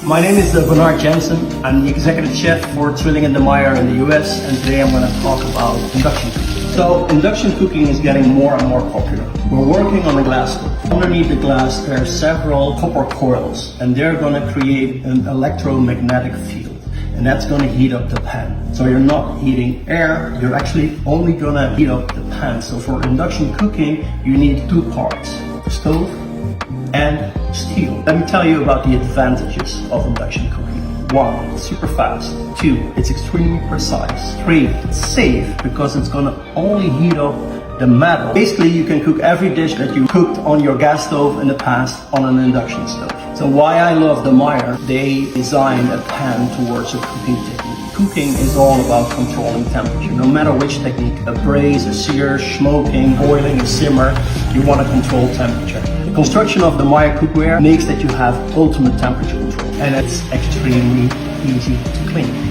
My name is Bernard Jensen. I'm the executive chef for Trilling and DEMEYERE in the US, and today I'm going to talk about induction cooking. So induction cooking is getting more and more popular. We're working on a glass stove. Underneath the glass there are several copper coils, and they're going to create an electromagnetic field, and that's going to heat up the pan. So you're not heating air, you're actually only going to heat up the pan. So for induction cooking you need two parts: stove and steel. Let me tell you about the advantages of induction cooking. 1, it's super fast. 2, it's extremely precise. 3, it's safe because it's gonna only heat up the metal. Basically, you can cook every dish that you cooked on your gas stove in the past on an induction stove. So why I love DEMEYERE, they designed a pan towards a cooking technique. Cooking is all about controlling temperature. No matter which technique, a braise, a sear, smoking, boiling, a simmer, you want to control temperature. The construction of the DEMEYERE cookware makes that you have ultimate temperature control, and it's extremely easy to clean.